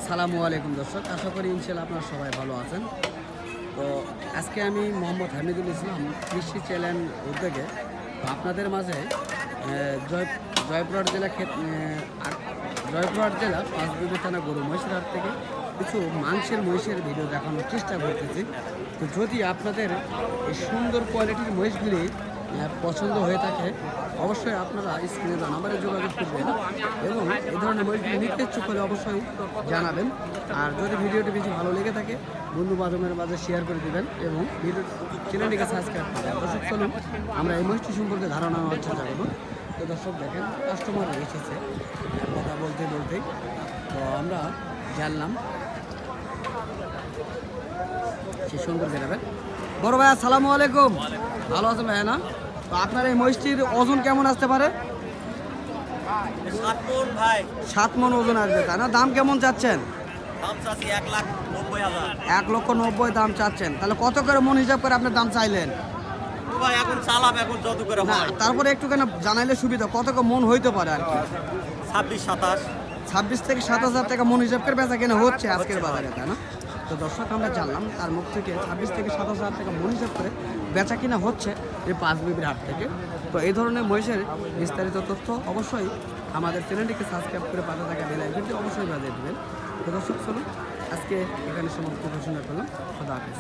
আসসালামু আলাইকুম দর্শক, আশা করি ইনশাল্লাহ আপনারা সবাই ভালো আছেন। তো আজকে আমি মোহাম্মদ হামিদুল ইসলাম কৃষি চ্যানেল উদ্যোগে আপনাদের মাঝে জয়পুরহাট জেলা পাঁচবিবি থানা গরু মহিষের হাট থেকে কিছু মাংসের মহিষের ভিডিও দেখানোর চেষ্টা করতেছি। তো যদি আপনাদের এই সুন্দর কোয়ালিটির মহিষগুলি পছন্দ হয়ে থাকে, অবশ্যই আপনারা স্ক্রিনে দেওয়া নাম্বারে যোগাযোগ করবেন এবং এই ধরনের মহিষগুলি নিতে ইচ্ছুক হলে অবশ্যই জানাবেন। আর যদি ভিডিওটি বেশি ভালো লেগে থাকে বন্ধু বান্ধবের মাঝে শেয়ার করে দেবেন এবং ভিডিও চ্যানেলটিকে সাবস্ক্রাইব করবেন। দর্শক চলুন আমরা এই মহিষটি সম্পর্কে ধারণা নেওয়ার চেষ্টা করব। তো দর্শক দেখেন, কাস্টমার এসেছে কথা বলতে বলতেই, তো আমরা জানলাম সে সুন্দর বেরাবেন। বড় ভাই আসসালামু আলাইকুম, ভালো আছেন ভাই? না, তো আপনার এই মহিষটির ওজন কেমন আসতে পারে? 7 মণ ওজন আসবে, তাই না? দাম কেমন চাচ্ছেন? 1,90,000 দাম চাচ্ছেন। তাহলে কত করে মন হিসাব করে আপনার দাম চাইলেন? তারপরে একটুখানি জানাইলে সুবিধা, কত করে মন হইতে পারে আর কি? 26 থেকে 27,000 টাকা মন হিসাব করে বেচা কেনা হচ্ছে আজকের বাজারে, তাই না? তো দর্শক আমরা জানলাম তার মুখ থেকে 26 থেকে 27,000 টাকা মন হিসাব করে বেচা কিনা হচ্ছে এই পাঁচবিবির হাট থেকে। তো এই ধরনের মহিষের বিস্তারিত তথ্য অবশ্যই আমাদের চ্যানেলটিকে সাবস্ক্রাইব করে পাশে থাকা বেল আইকনটি অবশ্যই বাজিয়ে দেবেন। তো দর্শক চলুন আজকে এখানে সমাপ্ত ঘোষণা করলাম। খোদা হাফেজ।